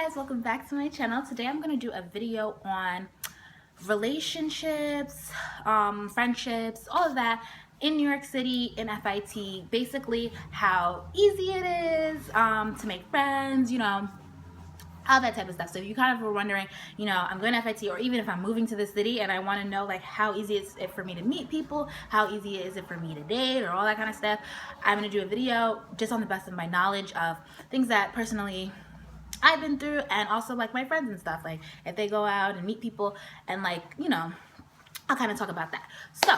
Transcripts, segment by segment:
guys, welcome back to my channel. Today I'm going to do a video on relationships, friendships, all of that in New York City in FIT. Basically how easy it is to make friends, all that type of stuff. So if you kind of were wondering, I'm going to FIT, or even if I'm moving to the city and I want to know like how easy is it for me to meet people, how easy is it for me to date, or all that kind of stuff, I'm going to do a video just on the best of my knowledge of things that personally I've been through, and also like my friends and stuff, like if they go out and meet people, and like, I'll kind of talk about that. So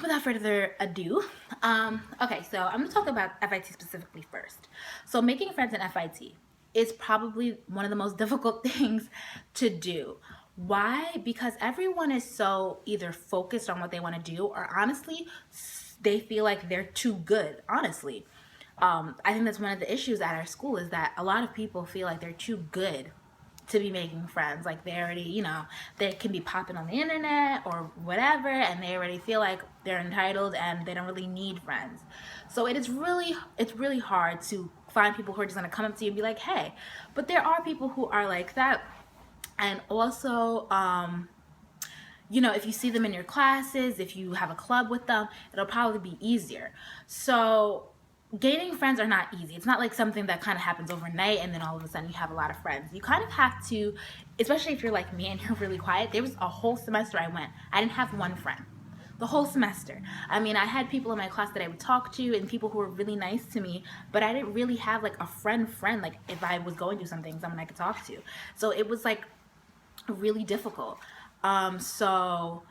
without further ado, okay, so I'm gonna talk about FIT specifically first. So making friends in FIT is probably one of the most difficult things to do. Why? Because everyone is so either focused on what they want to do, or honestly they feel like they're too good, honestly. I think that's one of the issues at our school, is that a lot of people feel like they're too good to be making friends. Like they already, they can be popping on the internet or whatever, and they already feel like they're entitled and they don't really need friends. So it's really hard to find people who are just gonna come up to you and be like, hey. But there are people who are like that. And also, if you see them in your classes, if you have a club with them, it'll probably be easier. So gaining friends are not easy. It's not like something that kind of happens overnight and then all of a sudden you have a lot of friends. You kind of have to, especially if you're like me and you're really quiet. There was a whole semester I didn't have one friend. The whole semester. I mean, I had people in my class that I would talk to and people who were really nice to me, but I didn't really have like a friend, like if I was going through something, someone I could talk to. So it was like really difficult. So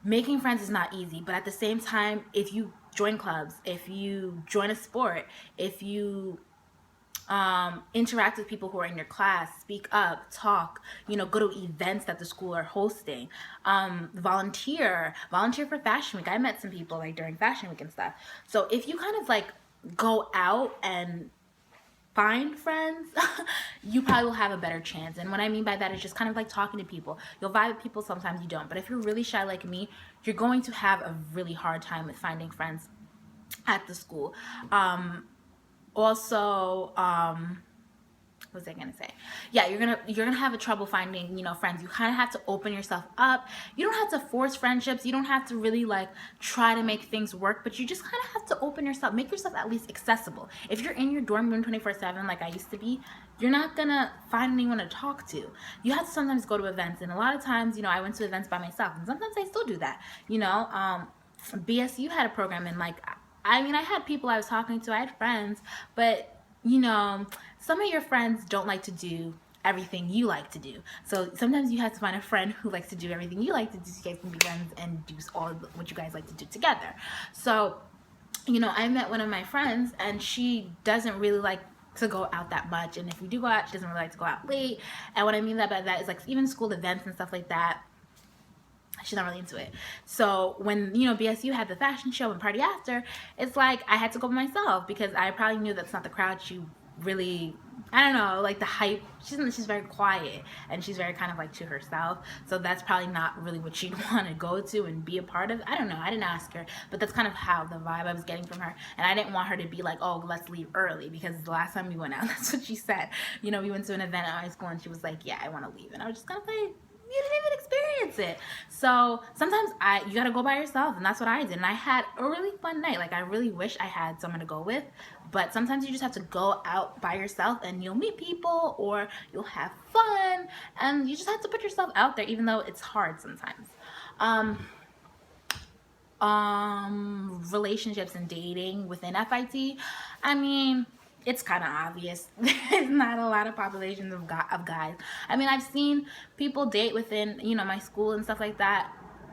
making friends is not easy, but at the same time, if you join clubs, if you join a sport, if you interact with people who are in your class, speak up, talk, go to events that the school are hosting, volunteer for Fashion Week. I met some people like during Fashion Week and stuff. So if you kind of like go out and find friends, you probably will have a better chance. And what I mean by that is just kind of like talking to people. You'll vibe with people, sometimes you don't. But if you're really shy like me, you're going to have a really hard time with finding friends at the school. Also, what was I gonna say? Yeah, you're gonna have a trouble finding, friends. You kind of have to open yourself up. You don't have to force friendships. You don't have to really like try to make things work, but you just kind of have to open yourself, make yourself at least accessible. If you're in your dorm room 24/7 like I used to be, you're not gonna find anyone to talk to. You have to sometimes go to events, and a lot of times, I went to events by myself, and sometimes I still do that. BSU had a program, and like, I mean, I had people I was talking to, I had friends, but some of your friends don't like to do everything you like to do. So sometimes you have to find a friend who likes to do everything you like to do, so you guys can be friends and do all of what you guys like to do together. So, I met one of my friends, and she doesn't really like to go out that much, and if we do go out, she doesn't really like to go out late. And what I mean by that is like even school events and stuff like that, she's not really into it. So when BSU had the fashion show and party after, it's like I had to go by myself, because I probably knew that's not the crowd she really, I don't know, like the hype. She's very quiet, and she's very kind of like to herself, so that's probably not really what she'd want to go to and be a part of. I don't know, I didn't ask her, but that's kind of how the vibe I was getting from her. And I didn't want her to be like, oh, let's leave early, because the last time we went out, that's what she said. We went to an event at high school, and she was like, yeah, I want to leave. And I was just kind of like, you didn't even experience it. So sometimes you gotta go by yourself, and that's what I did. And I had a really fun night. Like, I really wish I had someone to go with, but sometimes you just have to go out by yourself, and you'll meet people, or you'll have fun, and you just have to put yourself out there, even though it's hard sometimes. Relationships and dating within FIT, I mean, it's kind of obvious. There's not a lot of populations of guys. I mean, I've seen people date within, my school and stuff like that.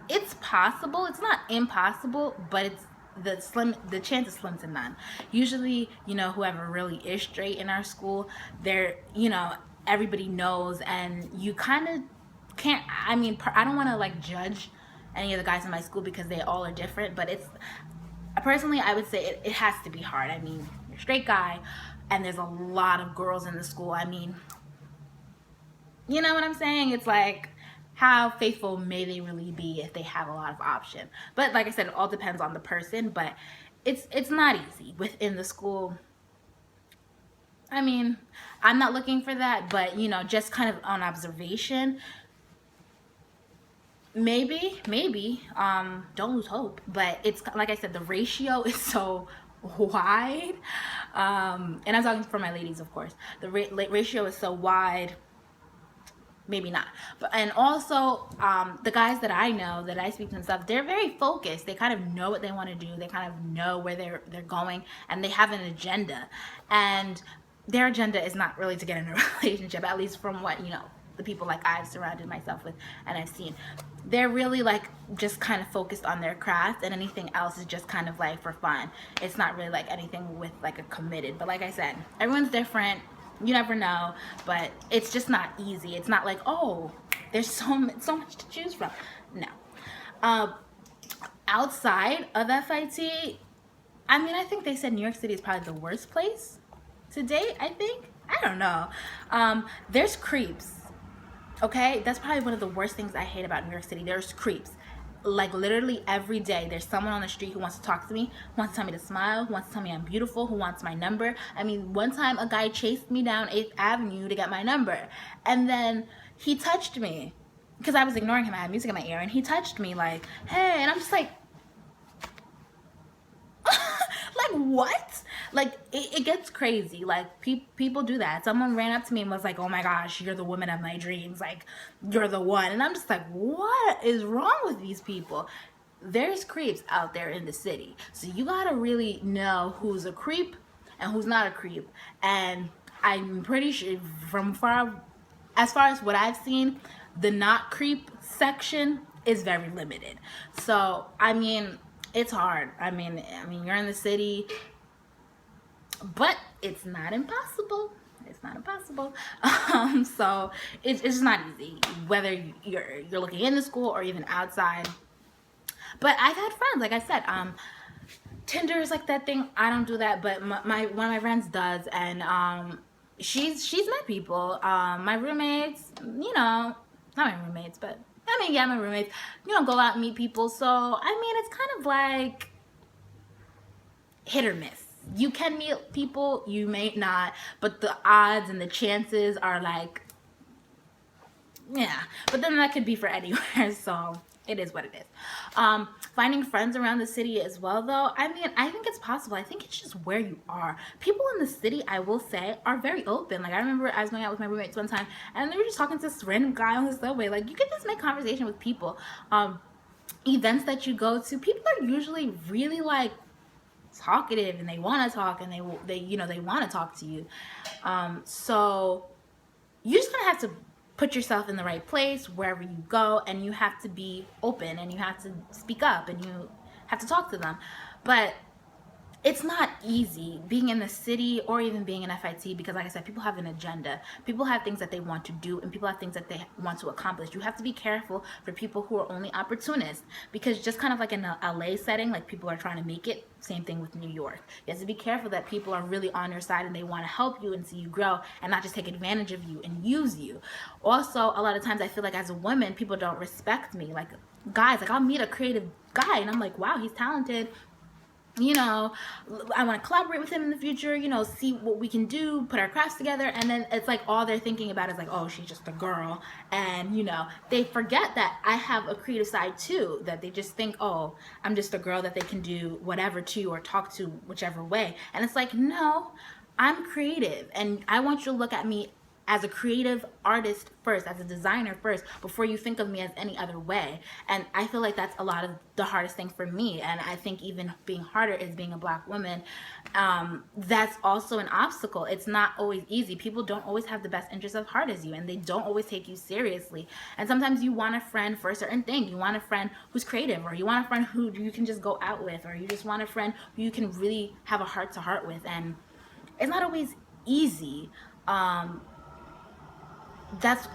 It's possible. It's not impossible, but it's the chance is slim to none. Usually, whoever really is straight in our school, they're, everybody knows, and you kind of can't, I mean, I don't want to like judge any of the guys in my school, because they all are different, but it's, personally, I would say it has to be hard. I mean, you're a straight guy, and there's a lot of girls in the school. I mean, you know what I'm saying? It's like, how faithful may they really be if they have a lot of option? But like I said, it all depends on the person, but it's not easy within the school. I mean, I'm not looking for that, but you know, just kind of on observation, maybe, don't lose hope. But it's like I said, the ratio is so wide. And I'm talking for my ladies, of course. The ratio is so wide. Maybe not, but and also the guys that I know that I speak to and stuff, they're very focused. They kind of know what they want to do. They kind of know where they're going, and they have an agenda. And their agenda is not really to get in a relationship, at least from what, you know, the people like I've surrounded myself with and I've seen. They're really like just kind of focused on their craft, and anything else is just kind of like for fun. It's not really like anything with like a committed. But like I said, everyone's different. You never know, but it's just not easy. It's not like, oh, there's so much to choose from. No. Outside of FIT, I mean, I think they said New York City is probably the worst place to date, I think. I don't know. There's creeps. Okay? That's probably one of the worst things I hate about New York City. There's creeps. Like literally every day there's someone on the street who wants to talk to me, who wants to tell me to smile, who wants to tell me I'm beautiful, who wants my number. I mean, one time a guy chased me down 8th Avenue to get my number, and then he touched me because I was ignoring him. I had music in my ear, and he touched me like, hey, and I'm just like like what? Like it gets crazy. Like people do that. Someone ran up to me and was like, oh my gosh, you're the woman of my dreams, like you're the one. And I'm just like, what is wrong with these people? There's creeps out there in the city, so you gotta really know who's a creep and who's not a creep. And I'm pretty sure as far as what I've seen, the not creep section is very limited. So I mean, it's hard. I mean, you're in the city, but it's not impossible. It's not impossible. So it's not easy, whether you're looking in the school or even outside. But I've had friends, like I said, Tinder is like that thing. I don't do that, but one of my friends does, and she's met people. My roommates, you know, not my roommates, but I mean, yeah, my roommates, you know, go out and meet people. So, I mean, it's kind of like hit or miss. You can meet people, you may not, but the odds and the chances are like, yeah. But then that could be for anywhere, so it is what it is. Finding friends around the city as well, though, I mean, I think it's possible. I think it's just where you are. People in the city, I will say, are very open. Like, I remember I was going out with my roommates one time, and they were just talking to this random guy on the subway. Like, you can just make conversation with people. Events that you go to, people are usually really, like, talkative, and they want to talk, and they you know, they want to talk to you. So you just gonna have to put yourself in the right place wherever you go, and you have to be open, and you have to speak up, and you have to talk to them. But it's not easy being in the city or even being in FIT, because like I said, people have an agenda. People have things that they want to do, and people have things that they want to accomplish. You have to be careful for people who are only opportunists, because just kind of like in a LA setting, like people are trying to make it, same thing with New York. You have to be careful that people are really on your side and they want to help you and see you grow, and not just take advantage of you and use you. Also, a lot of times I feel like as a woman, people don't respect me. Like guys, like I'll meet a creative guy and I'm like, wow, he's talented, you know, I want to collaborate with him in the future, you know, see what we can do, put our crafts together. And then it's like all they're thinking about is like, oh, she's just a girl. And, you know, they forget that I have a creative side too, that they just think, oh, I'm just a girl that they can do whatever to or talk to whichever way. And it's like, no, I'm creative, and I want you to look at me as a creative artist first, as a designer first, before you think of me as any other way. And I feel like that's a lot of the hardest thing for me. And I think even being harder is being a Black woman. That's also an obstacle. It's not always easy. People don't always have the best interests at heart as you, and they don't always take you seriously. And sometimes you want a friend for a certain thing. You want a friend who's creative, or you want a friend who you can just go out with, or you just want a friend who you can really have a heart to heart with. And it's not always easy. That's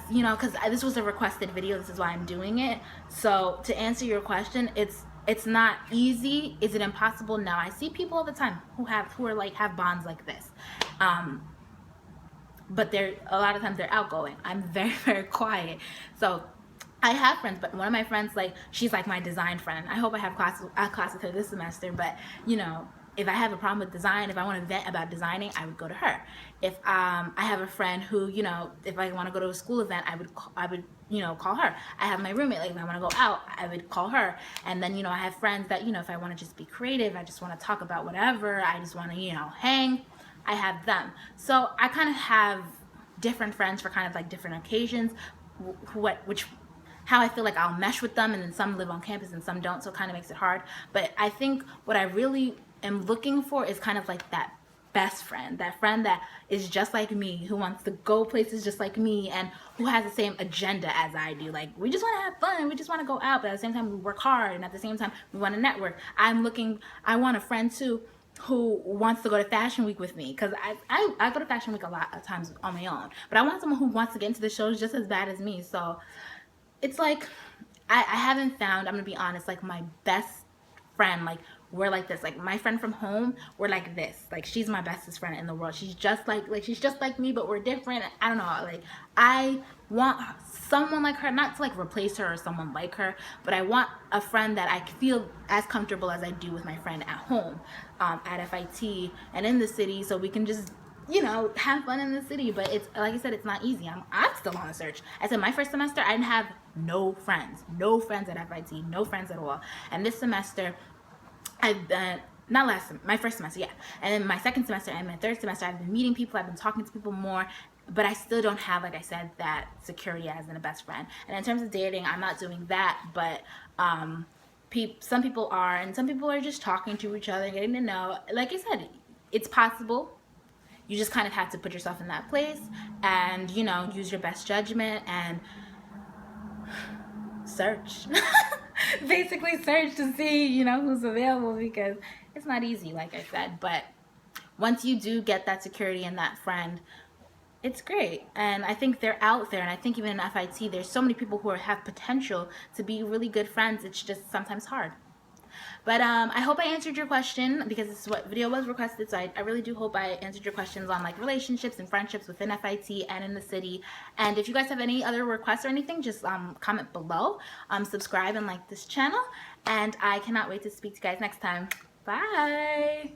you know, because this was a requested video, this is why I'm doing it. So to answer your question, it's not easy. Is it impossible? No. I see people all the time who are like have bonds like this, but they're a lot of times they're outgoing. I'm very, very quiet. So I have friends, but one of my friends, like, she's like my design friend. I hope I have class with her this semester, but you know, if I have a problem with design, if I want to vent about designing, I would go to her. If I have a friend who, you know, if I want to go to a school event, I would, you know, call her. I have my roommate, like if I want to go out, I would call her. And then, you know, I have friends that, you know, if I want to just be creative, I just want to talk about whatever, I just want to, you know, hang, I have them. So I kind of have different friends for kind of like different occasions, which how I feel like I'll mesh with them, and then some live on campus and some don't, so it kind of makes it hard. But I think what I really am looking for is kind of like that best friend, that friend that is just like me, who wants to go places just like me, and who has the same agenda as I do. Like, we just want to have fun, we just want to go out, but at the same time we work hard, and at the same time we want to network. I want a friend too who wants to go to Fashion Week with me, because I go to Fashion Week a lot of times on my own, but I want someone who wants to get into the shows just as bad as me. So it's like I haven't found, I'm gonna be honest, like my best friend. Like, we're like this. Like, my friend from home, we're like this. Like, she's my bestest friend in the world. She's just like she's just like me, but we're different. I don't know. Like, I want someone like her, not to like replace her or someone like her, but I want a friend that I feel as comfortable as I do with my friend at home, at FIT and in the city, so we can just, you know, have fun in the city. But it's like I said, it's not easy. I'm still on a search. I said my first semester I didn't have no friends at FIT, no friends at all. And this semester I've been, not last, my first semester, yeah. And then my second semester and my third semester, I've been meeting people, I've been talking to people more, but I still don't have, like I said, that security as in a best friend. And in terms of dating, I'm not doing that, but some people are, and some people are just talking to each other, getting to know. Like I said, it's possible. You just kind of have to put yourself in that place and, you know, use your best judgment and search. Basically search to see, you know, who's available, because it's not easy, like I said. But once you do get that security and that friend, it's great. And I think they're out there, and I think even in FIT there's so many people who have potential to be really good friends. It's just sometimes hard. But I hope I answered your question, because this is what video was requested. So I really do hope I answered your questions on like relationships and friendships within FIT and in the city. And if you guys have any other requests or anything, just comment below. Subscribe and like this channel. And I cannot wait to speak to you guys next time. Bye.